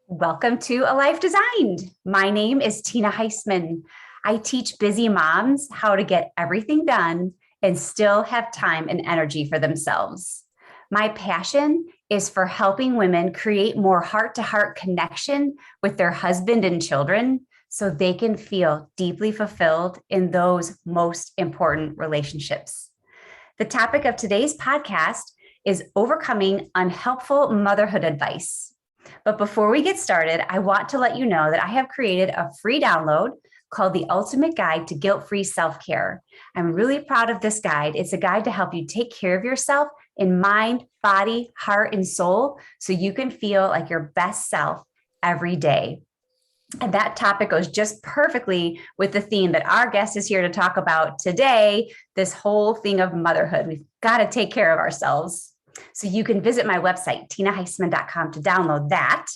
Welcome to A Life Designed. My name is Tina Heisman. I teach busy moms how to get everything done and still have time and energy for themselves. My passion is for helping women create more heart-to-heart connection with their husband and children so they can feel deeply fulfilled in those most important relationships. The topic of today's podcast is overcoming unhelpful motherhood advice. But before we get started, I want to let you know that I have created a free download called The Ultimate Guide to Guilt-Free Self-Care. I'm really proud of this guide. It's a guide to help you take care of yourself in mind, body, heart, and soul so you can feel like your best self every day. And that topic goes just perfectly with the theme that our guest is here to talk about today, this whole thing of motherhood. We've got to take care of ourselves. So you can visit my website, tinaheisman.com, to download that.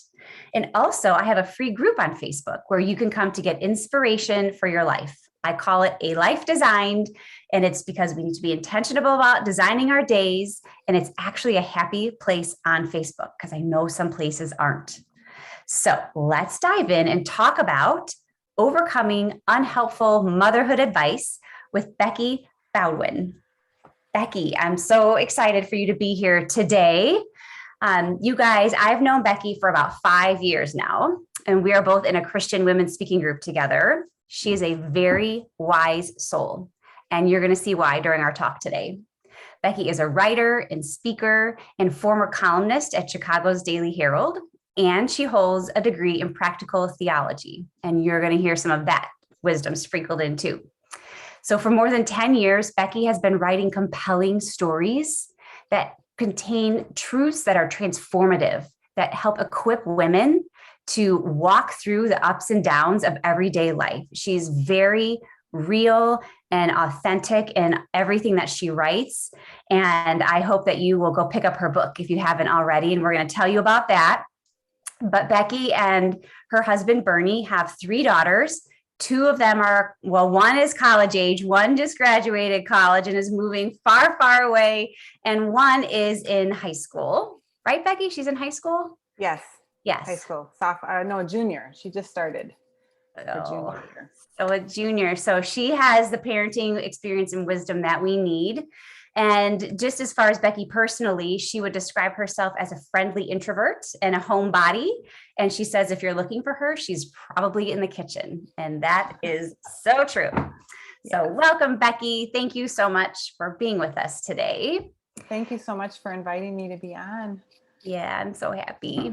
And also, I have a free group on Facebook where you can come to get inspiration for your life. I call it A Life Designed, and it's because we need to be intentional about designing our days. And it's actually a happy place on Facebook because I know some places aren't. So let's dive in and talk about overcoming unhelpful motherhood advice with Becky Baudouin. Becky, I'm so excited for you to be here today. You guys, I've known Becky for about 5 years now, and we are both in a Christian women's speaking group together. She is a very wise soul, and you're going to see why during our talk today. Becky is a writer and speaker and former columnist at Chicago's Daily Herald, and she holds a degree in practical theology, and you're going to hear some of that wisdom sprinkled in too. So for more than 10 years, Becky has been writing compelling stories that contain truths that are transformative, that help equip women to walk through the ups and downs of everyday life. She's very real and authentic in everything that she writes. And I hope that you will go pick up her book if you haven't already. And we're going to tell you about that. But Becky and her husband, Bernie, have 3 daughters. 2 of them are, well, one is college age, one just graduated college and is moving far, far away. And one is in high school, right, Becky? She's in high school? Yes. Yes. High school. No, junior. She just started her junior year. So a junior. So she has the parenting experience and wisdom that we need. And just as far as Becky personally, she would describe herself as a friendly introvert and a homebody. And she says, if you're looking for her, she's probably in the kitchen. And that is so true. So welcome, Becky. Thank you so much for being with us today. Thank you so much for inviting me to be on. Yeah, I'm so happy.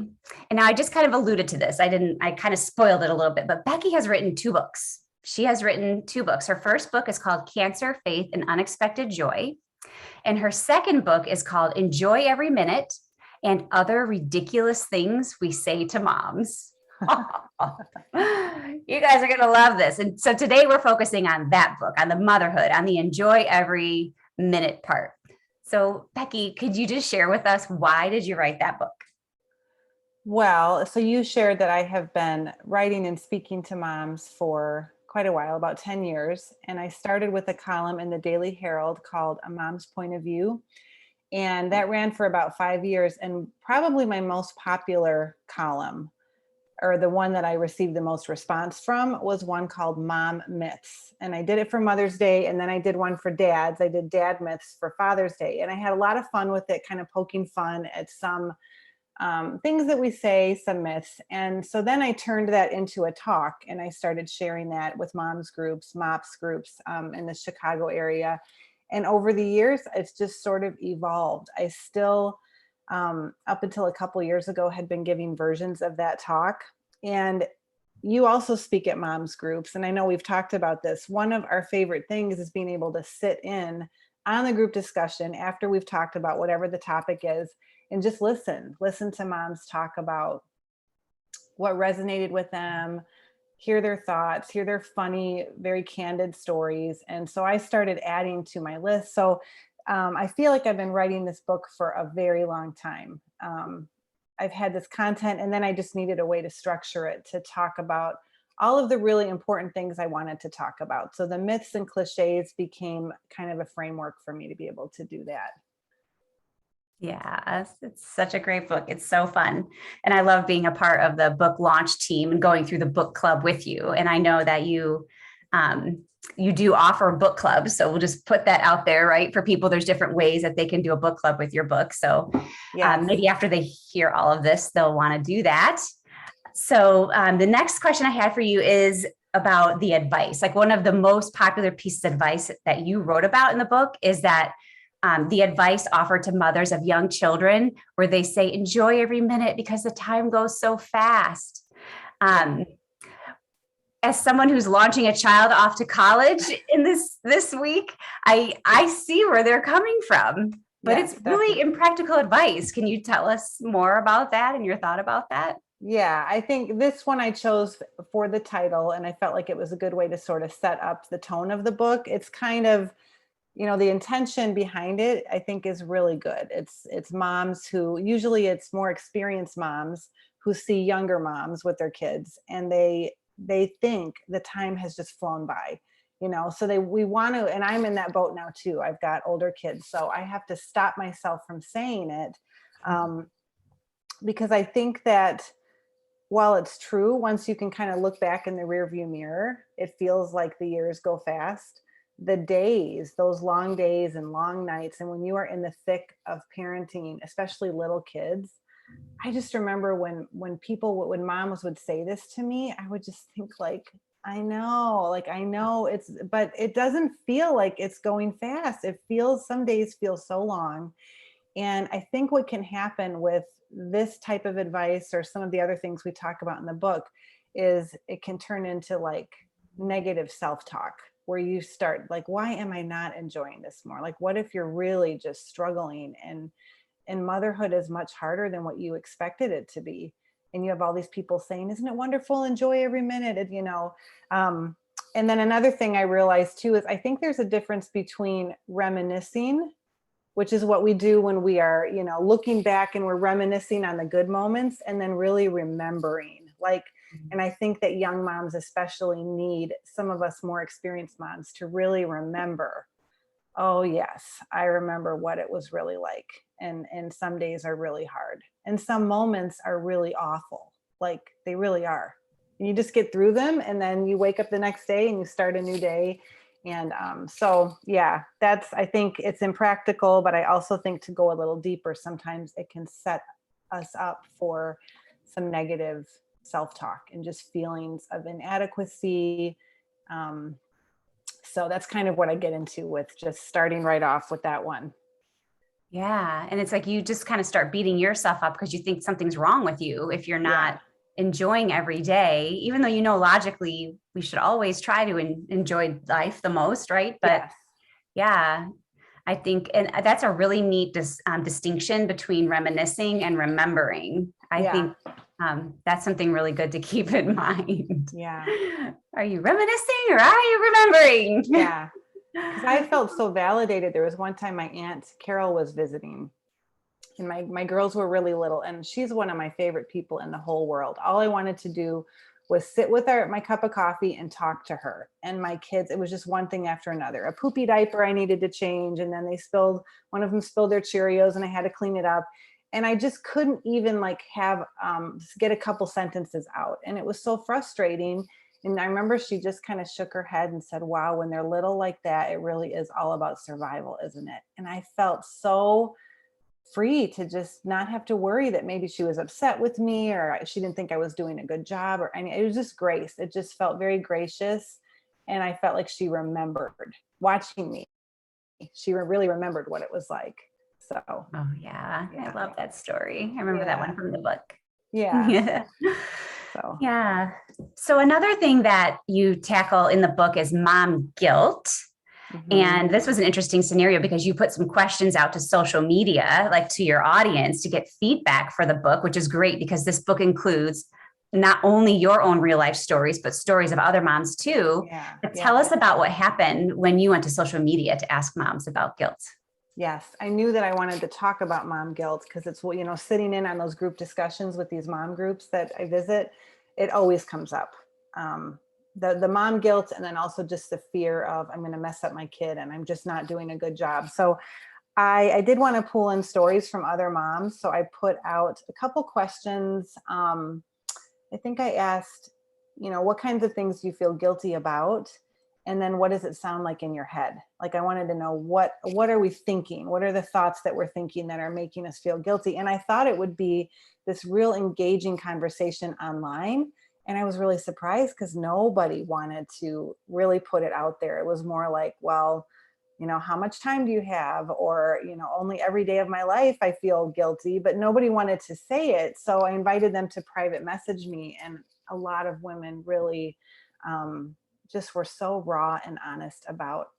And now I just kind of alluded to this. I kind of spoiled it a little bit, but Becky has written 2 books. She has written 2 books. Her first book is called Cancer, Faith, and Unexpected Joy. And her second book is called Enjoy Every Minute and Other Ridiculous Things We Say to Moms. You guys are going to love this. And so today we're focusing on that book, on the motherhood, on the enjoy every minute part. So Becky, could you just share with us, why did you write that book? Well, so you shared that I have been writing and speaking to moms for quite a while, about 10 years. And I started with a column in the Daily Herald called A Mom's Point of View. And that ran for about 5 years. And probably my most popular column, or the one that I received the most response from, was one called Mom Myths. And I did it for Mother's Day. And then I did one for dads. I did Dad Myths for Father's Day. And I had a lot of fun with it, kind of poking fun at some things that we say, some myths. And so then I turned that into a talk, and I started sharing that with moms groups, MOPS groups in the Chicago area. And over the years, it's just sort of evolved. I still, up until a couple years ago, had been giving versions of that talk. And you also speak at moms groups. And I know we've talked about this. One of our favorite things is being able to sit in on the group discussion after we've talked about whatever the topic is, and just listen to moms talk about what resonated with them, hear their thoughts, hear their funny, very candid stories. And so I started adding to my list. So I feel like I've been writing this book for a very long time. I've had this content, and then I just needed a way to structure it to talk about all of the really important things I wanted to talk about. So the myths and cliches became kind of a framework for me to be able to do that. Yeah, it's such a great book. It's so fun. And I love being a part of the book launch team and going through the book club with you. And I know that um, you do offer book clubs. So we'll just put that out there, right? For people, there's different ways that they can do a book club with your book. So Yes. maybe after they hear all of this, they'll want to do that. So the next question I had for you is about the advice. Like one of the most popular pieces of advice that you wrote about in the book is that the advice offered to mothers of young children, where they say, enjoy every minute because the time goes so fast. Um, as someone who's launching a child off to college in this week, I see where they're coming from, but Yes, it's really definitely. impractical advice. Can you tell us more about that and your thought about that? Yeah, I think this one I chose for the title, and I felt like it was a good way to sort of set up the tone of the book. It's kind of, the intention behind it, I think, is really good. It's moms who, usually it's more experienced moms who see younger moms with their kids, and they think the time has just flown by. So we want to, and I'm in that boat now too. I've got older kids, so I have to stop myself from saying it, um, because I think that while it's true, once you can kind of look back in the rearview mirror, it feels like the years go fast. The days, those long days and long nights, and when you are in the thick of parenting, especially little kids, I just remember when moms would say this to me, I would just think like, I know but it doesn't feel like it's going fast. Some days feel so long. And I think what can happen with this type of advice or some of the other things we talk about in the book is it can turn into like negative self-talk, where you start like, why am I not enjoying this more? Like, what if you're really just struggling, and motherhood is much harder than what you expected it to be, and you have all these people saying, isn't it wonderful, enjoy every minute, um, and then another thing I realized too is I think there's a difference between reminiscing, which is what we do when we are, looking back and we're reminiscing on the good moments, and then really remembering. Like, and I think that young moms especially need some of us more experienced moms to really remember, oh yes, I remember what it was really like. And some days are really hard. And some moments are really awful. Like they really are. And you just get through them, and then you wake up the next day and you start a new day. And so, yeah, I think it's impractical, but I also think to go a little deeper, sometimes it can set us up for some negative self-talk and just feelings of inadequacy. So that's kind of what I get into with just starting right off with that one. Yeah. And it's like you just kind of start beating yourself up because you think something's wrong with you if you're Yeah. not enjoying every day, even though you know logically we should always try to enjoy life the most, right? But Yes. yeah, I think, and that's a really neat distinction between reminiscing and remembering. I Yeah. think that's something really good to keep in mind. Yeah. Are you reminiscing or are you remembering? Yeah. Because I felt so validated. There was one time my aunt Carol was visiting, and my girls were really little, and she's one of my favorite people in the whole world. All I wanted to do was sit with her at my cup of coffee and talk to her. And my kids, it was just one thing after another. A poopy diaper I needed to change, and then one of them spilled their Cheerios and I had to clean it up. And I just couldn't even like have get a couple sentences out. And it was so frustrating. And I remember she just kind of shook her head and said, wow, when they're little like that, it really is all about survival, isn't it? And I felt so free to just not have to worry that maybe she was upset with me, or she didn't think I was doing a good job, or it was just grace. It just felt very gracious. And I felt like she remembered watching me. She really remembered what it was like. So, Oh, yeah. I yeah. love that story. I remember that Yeah. one from the book. Yeah. Yeah. So, Yeah. So another thing that you tackle in the book is mom guilt. mhm. And this was an interesting scenario because you put some questions out to social media, like to your audience, to get feedback for the book, which is great because this book includes not only your own real life stories, but stories of other moms too. Yeah. But tell Yeah. us about what happened when you went to social media to ask moms about guilt. Yes, I knew that I wanted to talk about mom guilt because it's, sitting in on those group discussions with these mom groups that I visit, it always comes up. Um, the mom guilt, and then also just the fear of I'm going to mess up my kid and I'm just not doing a good job. So I did want to pull in stories from other moms. So I put out a couple questions. I think I asked, what kinds of things do you feel guilty about? And then what does it sound like in your head? Like, I wanted to know what are we thinking? What are the thoughts that we're thinking that are making us feel guilty? And I thought it would be this real engaging conversation online. And I was really surprised because nobody wanted to really put it out there. It was more like, well, how much time do you have? Or, only every day of my life I feel guilty, but nobody wanted to say it. So I invited them to private message me. And a lot of women really just were so raw and honest about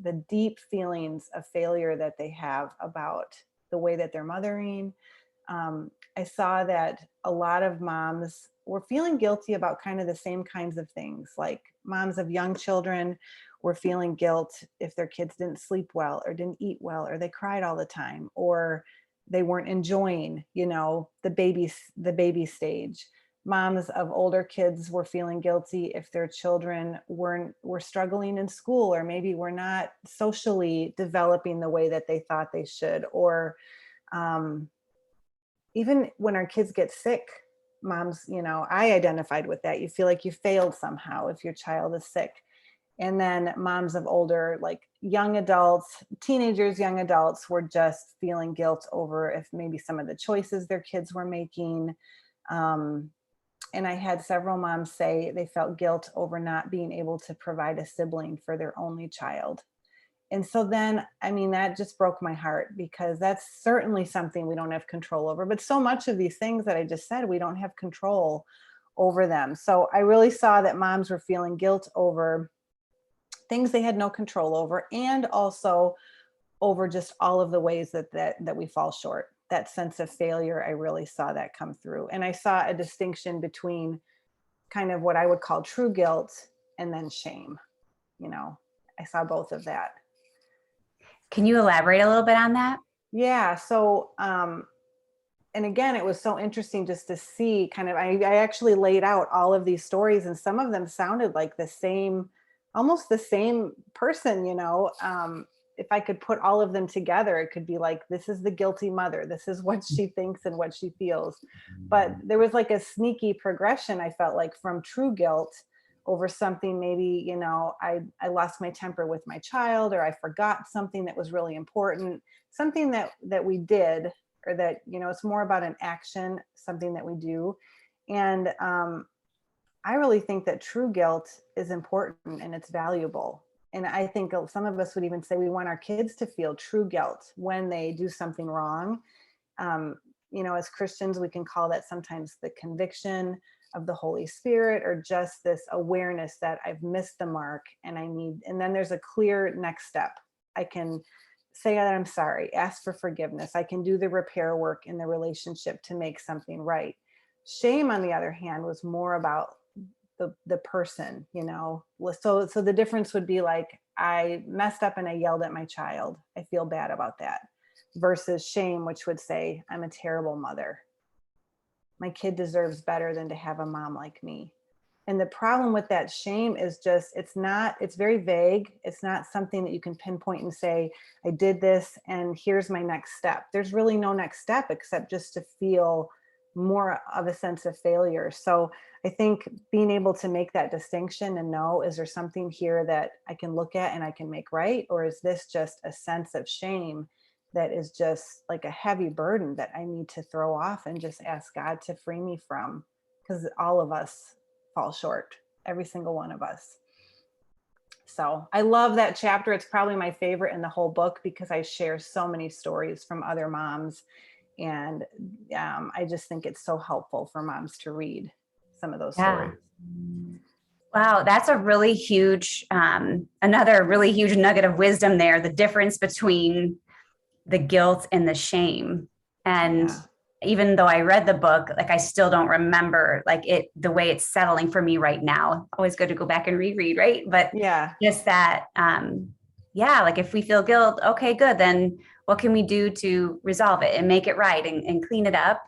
the deep feelings of failure that they have about the way that they're mothering. I saw that a lot of moms were feeling guilty about kind of the same kinds of things, like moms of young children were feeling guilt if their kids didn't sleep well or didn't eat well, or they cried all the time, or they weren't enjoying, the baby stage. Moms of older kids were feeling guilty if their children were struggling in school, or maybe were not socially developing the way that they thought they should, or even when our kids get sick, moms, I identified with that. You feel like you failed somehow if your child is sick. And then moms of older, like young adults, teenagers, young adults, were just feeling guilt over if maybe some of the choices their kids were making. And I had several moms say they felt guilt over not being able to provide a sibling for their only child. And so then, that just broke my heart, because that's certainly something we don't have control over. But so much of these things that I just said, we don't have control over them. So I really saw that moms were feeling guilt over things they had no control over, and also over just all of the ways that we fall short. That sense of failure, I really saw that come through. And I saw a distinction between kind of what I would call true guilt and then shame. I saw both of that. Can you elaborate a little bit on that? Yeah. So, and again, it was so interesting just to see kind of, I actually laid out all of these stories, and some of them sounded like almost the same person. If I could put all of them together, it could be like, this is the guilty mother. This is what she thinks and what she feels. But there was like a sneaky progression, I felt like, from true guilt over something, maybe, I lost my temper with my child, or I forgot something that was really important, something that we did, or that, it's more about an action, something that we do. And I really think that true guilt is important and it's valuable. And I think some of us would even say we want our kids to feel true guilt when they do something wrong. As Christians, we can call that sometimes the conviction of the Holy Spirit, or just this awareness that I've missed the mark and then there's a clear next step. I can say that I'm sorry, ask for forgiveness. I can do the repair work in the relationship to make something right. Shame, on the other hand, was more about the person, So the difference would be like, I messed up and I yelled at my child. I feel bad about that. Versus shame, which would say, I'm a terrible mother. My kid deserves better than to have a mom like me. And the problem with that shame is just, it's very vague. It's not something that you can pinpoint and say, I did this and here's my next step. There's really no next step except just to feel more of a sense of failure. So I think being able to make that distinction and know, is there something here that I can look at and I can make right? Or is this just a sense of shame that is just like a heavy burden that I need to throw off and just ask God to free me from? Because all of us fall short, every single one of us. So I love that chapter. It's probably my favorite in the whole book, because I share so many stories from other moms. And I just think it's so helpful for moms to read some of those stories. Wow, that's a really huge, another really huge nugget of wisdom there. The difference between the guilt and the shame. And even though I read the book, like, I still don't remember the way it's settling for me right now. Always good to go back and reread, right? But just that, like, if we feel guilt, okay, good. Then what can we do to resolve it and make it right and clean it up?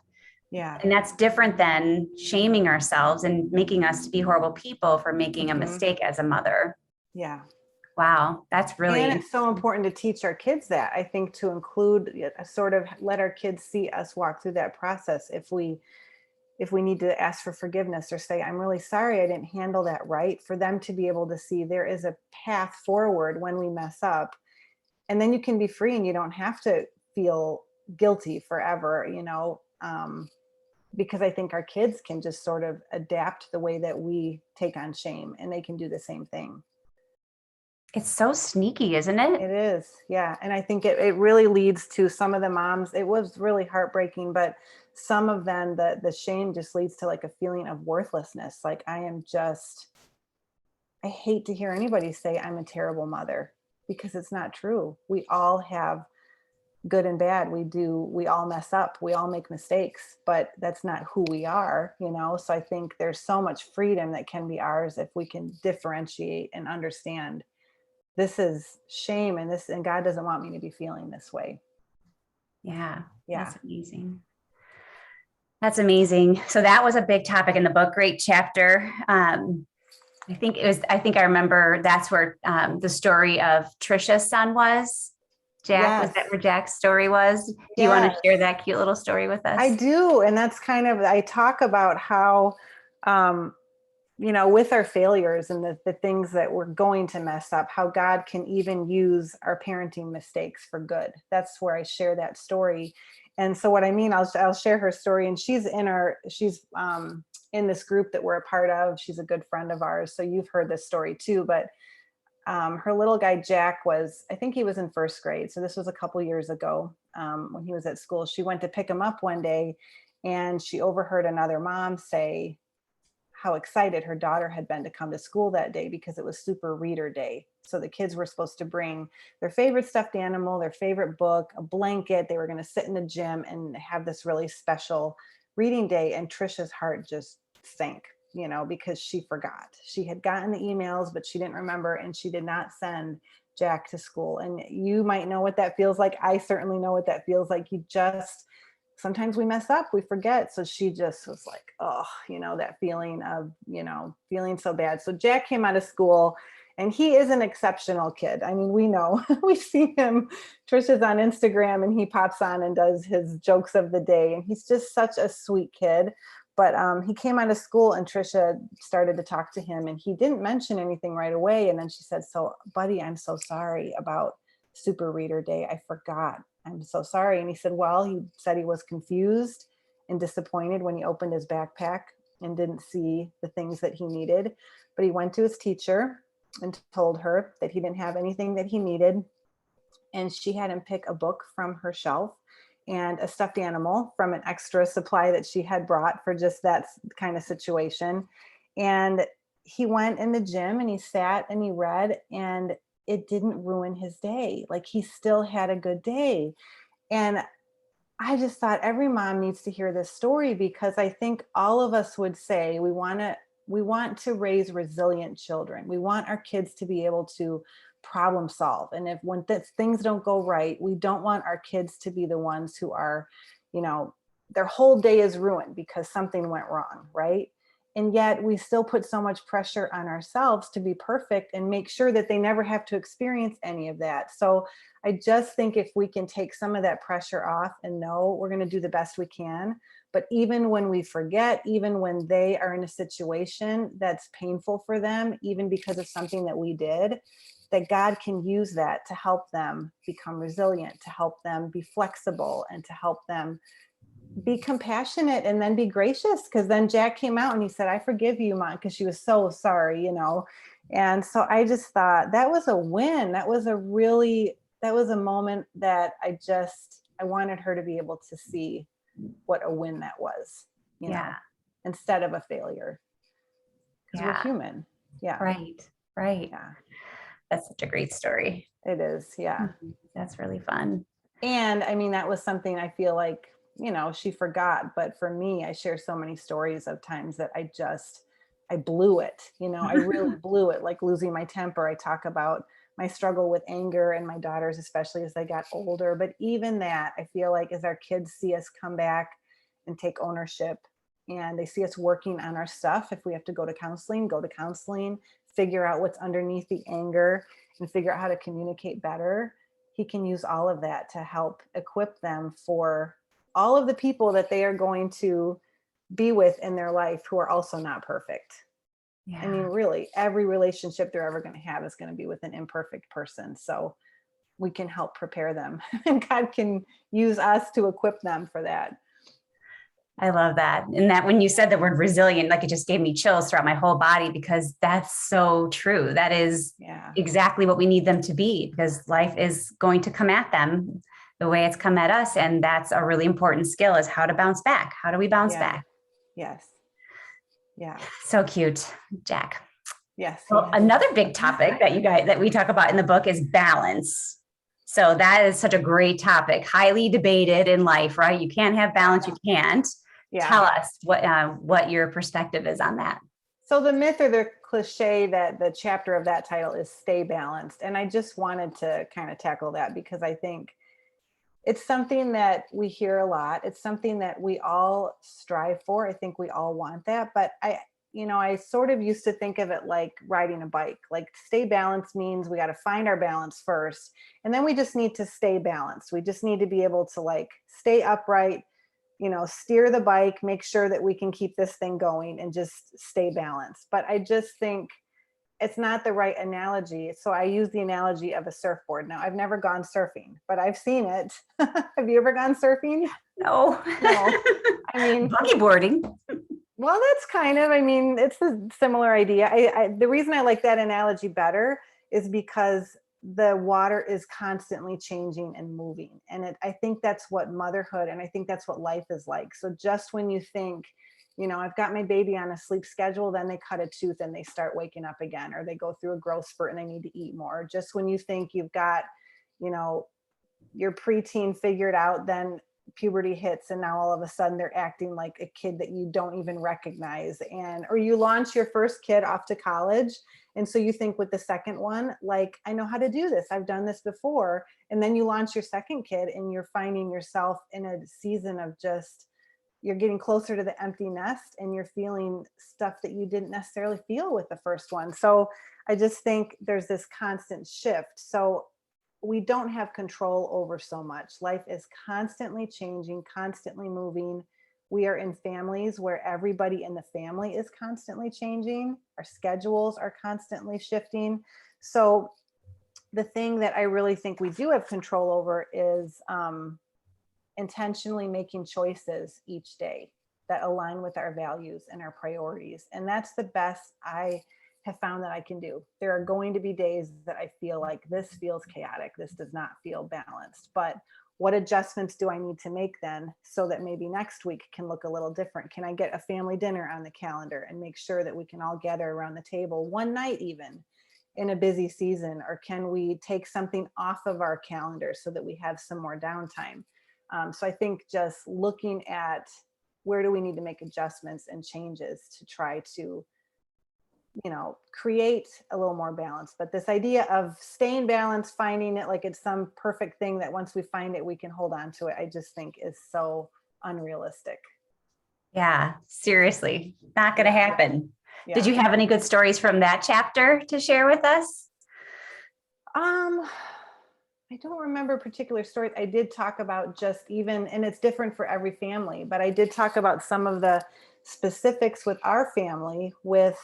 Yeah. And that's different than shaming ourselves and making us to be horrible people for making a mistake as a mother. Yeah. Wow. That's really And it's so interesting. important to teach our kids that, I think, to include sort of let our kids see us walk through that process. If we need to ask for forgiveness or say, I'm really sorry I didn't handle that right, for them to be able to see there is a path forward when we mess up. And then you can be free and you don't have to feel guilty forever, because I think our kids can just sort of adapt the way that we take on shame, and they can do the same thing. It's so sneaky, isn't it? It is. Yeah. And I think it really leads to some of the moms. It was really heartbreaking, but some of them, the shame just leads to like a feeling of worthlessness. Like I hate to hear anybody say I'm a terrible mother, because it's not true. We all have good and bad. We all mess up. We all make mistakes, but that's not who we are. So I think there's so much freedom that can be ours if we can differentiate and understand this is shame, and God doesn't want me to be feeling this way. Yeah. Yeah. That's amazing. That's amazing. So that was a big topic in the book. Great chapter. I think I remember that's where the story of Trisha's son was. Jack, was Yes. that where Jack's story was? Do you want to Yes, share that cute little story with I us? do. And that's kind of, I talk about how, um, with our failures and the things that we're going to mess up, how God can even use our parenting mistakes for good. That's where I share that story. And so what I mean, I'll share her story, and she's in this group that we're a part of. She's a good friend of ours. So you've heard this story too, but her little guy Jack I think he was in first grade. So this was a couple years ago, when he was at school. She went to pick him up one day, and she overheard another mom say how excited her daughter had been to come to school that day because it was Super Reader Day. So the kids were supposed to bring their favorite stuffed animal, their favorite book, a blanket. They were going to sit in the gym and have this really special reading day. And Trisha's heart just sank, because she forgot. She had gotten the emails, but she didn't remember, and she did not send Jack to school. And you might know what that feels like. I certainly know what that feels like. Sometimes we mess up, we forget. So she just was like, oh, that feeling of, feeling so bad. So Jack came out of school, and he is an exceptional kid. I mean, we know, we see him. Trisha's on Instagram, and he pops on and does his jokes of the day. And he's just such a sweet kid. But he came out of school, and Trisha started to talk to him, and he didn't mention anything right away. And then she said, so buddy, I'm so sorry about Super Reader Day. I forgot. I'm so sorry. And he said, well, he said he was confused and disappointed when he opened his backpack and didn't see the things that he needed. But he went to his teacher and told her that he didn't have anything that he needed. And she had him pick a book from her shelf and a stuffed animal from an extra supply that she had brought for just that kind of situation. And he went in the gym, and he sat and he read, and it didn't ruin his day. Like, he still had a good day. And I just thought every mom needs to hear this story, because I think all of us would say we want to raise resilient children. We want our kids to be able to problem solve. And when things don't go right, we don't want our kids to be the ones who are, their whole day is ruined because something went wrong, right? And yet we still put so much pressure on ourselves to be perfect and make sure that they never have to experience any of that. So I just think if we can take some of that pressure off and know we're going to do the best we can, but even when we forget, even when they are in a situation that's painful for them, even because of something that we did, that God can use that to help them become resilient, to help them be flexible, and to help them be compassionate, and then be gracious. Because then Jack came out and he said, I forgive you, Mom, because she was so sorry. And so I just thought that was a win. That was a moment that I wanted her to be able to see what a win that was, Yeah. instead of a failure, because we're Yeah. human. Yeah. Right. Right. Yeah, That's such a great story. it is. Yeah. That's really fun. And I mean, that was something I feel like, she forgot. But for me, I share so many stories of times that I blew it. I really blew it, like losing my temper. I talk about my struggle with anger, and my daughters, especially as they got older. But even that, I feel like as our kids see us come back and take ownership, and they see us working on our stuff, if we have to go to counseling, figure out what's underneath the anger and figure out how to communicate better, he can use all of that to help equip them for all of the people that they are going to be with in their life who are also not perfect. I mean, Yeah. really, every relationship they're ever going to have is going to be with an imperfect person. So we can help prepare them, and God can use us to equip them for that. I love that. And that when you said the word resilient, like it just gave me chills throughout my whole body because that's so true. That is Yeah. exactly what we need them to be because life is going to come at them the way it's come at us. And that's a really important skill is how to bounce back. How do we bounce Yeah. back? Yes. Yeah. So cute, Jack. Yes. He Well, has another big topic that we talk about in the book is balance. So that is such a great topic, highly debated in life, right? You can't have balance, you can't. Yeah. Tell us what your perspective is on that. So the myth or the cliche that the chapter of that title is stay balanced. And I just wanted to kind of tackle that because I think it's something that we hear a lot. It's something that we all strive for. I think we all want that. But I sort of used to think of it like riding a bike. Like stay balanced means we got to find our balance first. And then we just need to stay balanced. We just need to be able to like stay upright, steer the bike, make sure that we can keep this thing going and just stay balanced. But I just think it's not the right analogy. So I use the analogy of a surfboard. Now, I've never gone surfing, but I've seen it. Have you ever gone surfing? No. No. I mean, buggy boarding. well, that's it's a similar idea. The reason I like that analogy better is because the water is constantly changing and moving. And I think that's what motherhood, and I think that's what life is like. So just when you think, I've got my baby on a sleep schedule, then they cut a tooth and they start waking up again, or they go through a growth spurt and they need to eat more. Just when you think you've got, your preteen figured out, then puberty hits and now all of a sudden they're acting like a kid that you don't even recognize. Or you launch your first kid off to college, and so you think with the second one, like, I know how to do this, I've done this before. And then you launch your second kid and you're finding yourself in a season of just, you're getting closer to the empty nest and you're feeling stuff that you didn't necessarily feel with the first one. So I just think there's this constant shift. So we don't have control over so much. Life is constantly changing, constantly moving. We are in families where everybody in the family is constantly changing. Our schedules are constantly shifting. So the thing that I really think we do have control over is intentionally making choices each day that align with our values and our priorities. And that's the best I have found that I can do. There are going to be days that I feel like this feels chaotic. This does not feel balanced. But what adjustments do I need to make then so that maybe next week can look a little different? Can I get a family dinner on the calendar and make sure that we can all gather around the table one night even in a busy season? Or can we take something off of our calendar so that we have some more downtime? So I think just looking at where do we need to make adjustments and changes to try to, create a little more balance. But this idea of staying balanced, finding it like it's some perfect thing that once we find it, we can hold on to it, I just think is so unrealistic. Yeah, seriously, not going to happen. Yeah. Did you have any good stories from that chapter to share with us? I don't remember particular stories. I did talk about just even, and it's different for every family, but I did talk about some of the specifics with our family with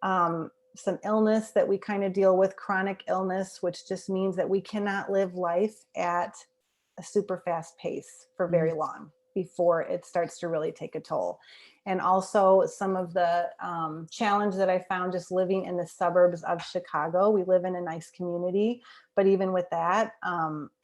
some illness that we kind of deal with, chronic illness, which just means that we cannot live life at a super fast pace for very long before it starts to really take a toll. And also some of the challenge that I found just living in the suburbs of Chicago. We live in a nice community, but even with that,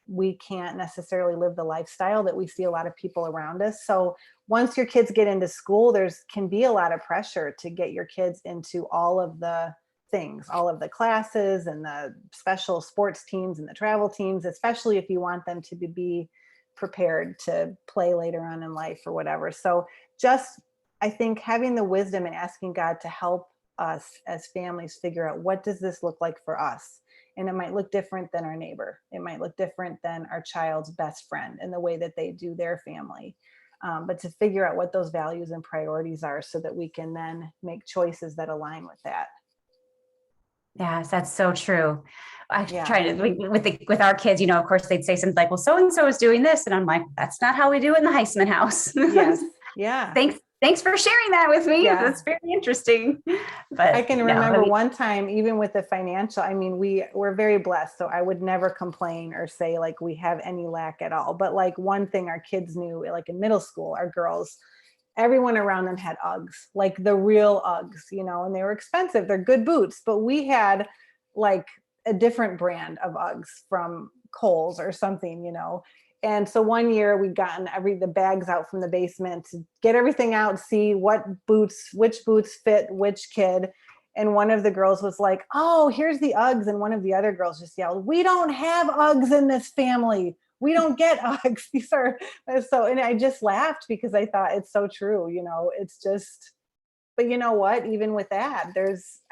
we can't necessarily live the lifestyle that we see a lot of people around us. So once your kids get into school, can be a lot of pressure to get your kids into all of the things, all of the classes and the special sports teams and the travel teams, especially if you want them to be prepared to play later on in life or whatever. So just, I think having the wisdom and asking God to help us as families figure out what does this look like for us? And it might look different than our neighbor. It might look different than our child's best friend in the way that they do their family. But to figure out what those values and priorities are so that we can then make choices that align with that. Yes, that's so true. I Yeah. try to with our kids, of course they'd say something like, well, so and so is doing this. And I'm like, that's not how we do it in the Heisman house. Yes. Yeah. Thanks for sharing that with me. Yeah. That's very interesting. I But can no, I remember mean, one time, even with the financial, I mean, we're very blessed. So I would never complain or say like we have any lack at all. But like one thing our kids knew, like in middle school, our girls, everyone around them had Uggs, like the real Uggs, and they were expensive. They're good boots, but we had like a different brand of Uggs from Kohl's or something. And so one year we'd gotten the bags out from the basement to get everything out, see which boots fit which kid. And one of the girls was like, "Oh, here's the Uggs." And one of the other girls just yelled, "We don't have Uggs in this family. We don't get Uggs. These are so," and I just laughed because I thought it's so true. It's just, but you know what? Even with that,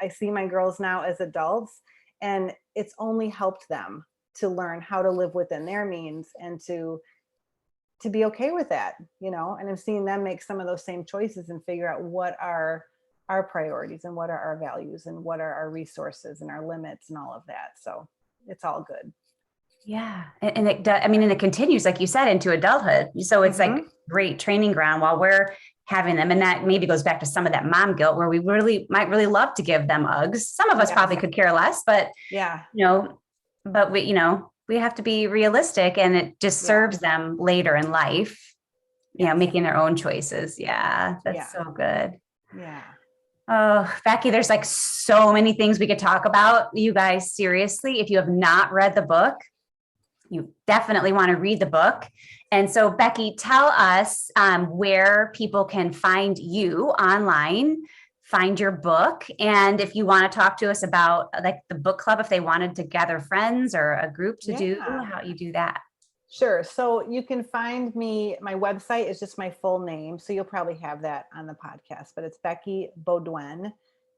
I see my girls now as adults, and it's only helped them to learn how to live within their means and to be okay with that. And I'm seeing them make some of those same choices and figure out what are our priorities and what are our values and what are our resources and our limits and all of that. So it's all good. yeah. And it does, I mean, and it continues, like you said, into adulthood. So it's like Hmm. great training ground while we're having them. And that maybe goes back to some of that mom guilt where we might really love to give them Uggs. Some of us Yes. probably could care less, but Yeah. you know, but we have to be realistic, and it just Yeah. serves them later in life, Yes. making their own choices. Yeah, that's Yeah. so good. Yeah. Oh, Becky, there's like so many things we could talk about. You guys, seriously, if you have not read the book, you definitely want to read the book. And so, Becky, tell us where people can find you online, find your book, and if you want to talk to us about like the book club, if they wanted to gather friends or a group to do, Yeah. how you do that. Sure. So you can find me, my website is just my full name. So you'll probably have that on the podcast, but it's Becky Baudouin,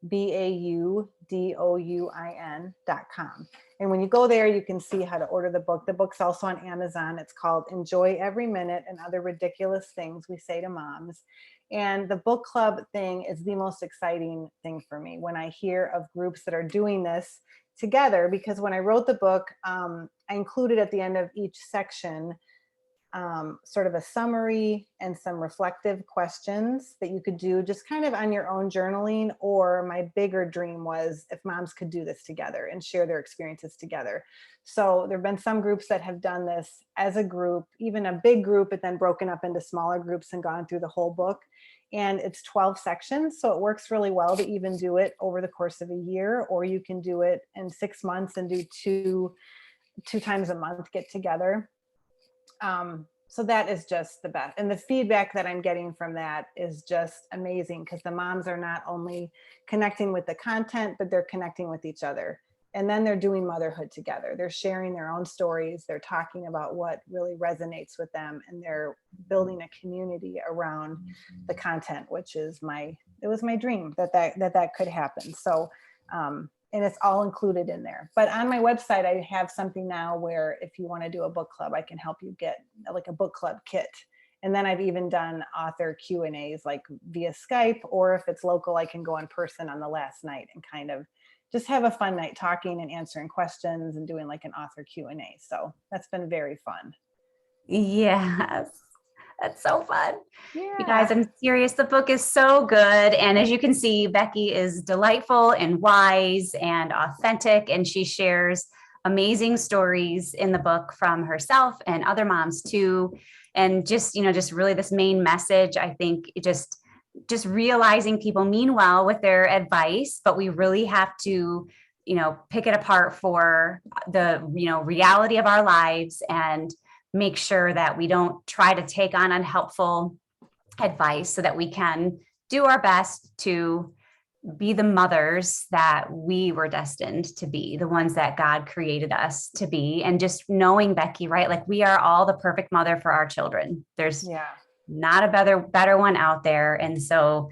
BAUDOUIN.com. And when you go there, you can see how to order the book. The book's also on Amazon. It's called Enjoy Every Minute and Other Ridiculous Things We Say to Moms. And the book club thing is the most exciting thing for me when I hear of groups that are doing this together, because when I wrote the book, I included at the end of each section sort of a summary and some reflective questions that you could do just kind of on your own journaling. Or my bigger dream was if moms could do this together and share their experiences together. So there have been some groups that have done this as a group, even a big group, but then broken up into smaller groups and gone through the whole book. And it's 12 sections. So it works really well to even do it over the course of a year, or you can do it in 6 months and do two times a month get together. So that is just the best. And the feedback that I'm getting from that is just amazing, because the moms are not only connecting with the content, but they're connecting with each other. And then they're doing motherhood together. They're sharing their own stories. They're talking about what really resonates with them, and they're building a community around the content, which is it was my dream that could happen. So, and it's all included in there. But on my website, I have something now where if you want to do a book club, I can help you get like a book club kit. And then I've even done author Q&As like via Skype, or if it's local, I can go in person on the last night and kind of just have a fun night talking and answering questions and doing like an author Q&A. So that's been very fun. Yes, that's so fun. You guys, Yeah. I'm serious. The book is so good. And as you can see, Becky is delightful and wise and authentic, and she shares amazing stories in the book from herself and other moms too. And just really this main message, I think just realizing people mean well with their advice, but we really have to, pick it apart for the, reality of our lives, and make sure that we don't try to take on unhelpful advice, so that we can do our best to be the mothers that we were destined to be, the ones that God created us to be. And just knowing, Becky, right? Like we are all the perfect mother for our children. There's Yeah. not a better one out there. And so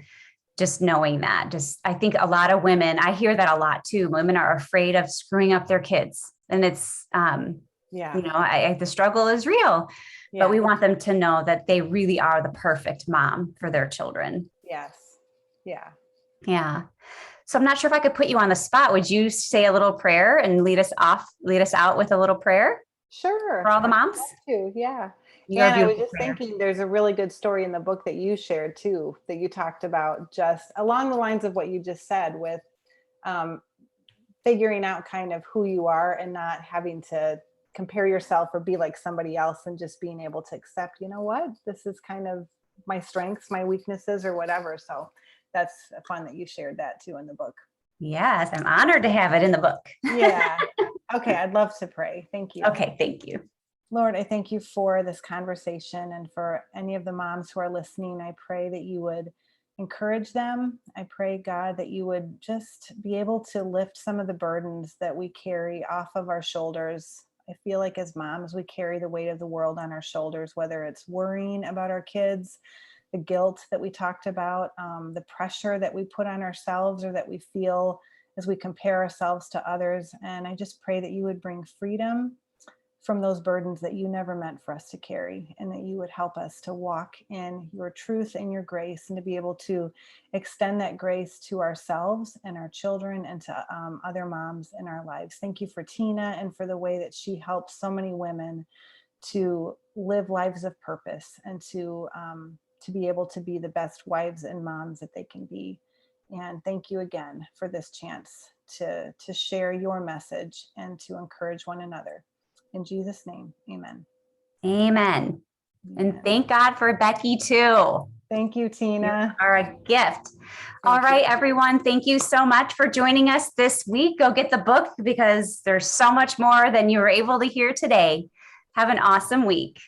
just knowing that, I think a lot of women, I hear that a lot too. Women are afraid of screwing up their kids. And it's, Yeah. the struggle is real, but Yeah. we want them to know that they really are the perfect mom for their children. Yes. Yeah. Yeah. So I'm not sure if I could put you on the spot. Would you say a little prayer and lead us out with a little prayer for Sure, all the I would moms? love to. Yeah. You're Yeah, a and I was beautiful just prayer. thinking there's a really good story in the book that you shared too, that you talked about just along the lines of what you just said with um, figuring out kind of who you are and not having to compare yourself or be like somebody else and just being able to accept, you know what, this is kind of my strengths, my weaknesses, or whatever. So that's fun that you shared that too in the book. Yes, I'm honored to have it in the book. Yeah. Okay, I'd love to pray. Thank you. Okay, thank you. Lord, I thank you for this conversation and for any of the moms who are listening. I pray that you would encourage them. I pray, God, that you would just be able to lift some of the burdens that we carry off of our shoulders. I feel like as moms, we carry the weight of the world on our shoulders, whether it's worrying about our kids, the guilt that we talked about, the pressure that we put on ourselves or that we feel as we compare ourselves to others. And I just pray that you would bring freedom from those burdens that you never meant for us to carry, and that you would help us to walk in your truth and your grace, and to be able to extend that grace to ourselves and our children and to other moms in our lives. Thank you for Tina and for the way that she helps so many women to live lives of purpose and to be able to be the best wives and moms that they can be. And thank you again for this chance to share your message and to encourage one another. In Jesus' name, amen. Amen. And Amen. thank God for Becky too. Thank you, You Tina. are a gift. All Thank right, you. everyone. Thank you so much for joining us this week. Go get the book because there's so much more than you were able to hear today. Have an awesome week.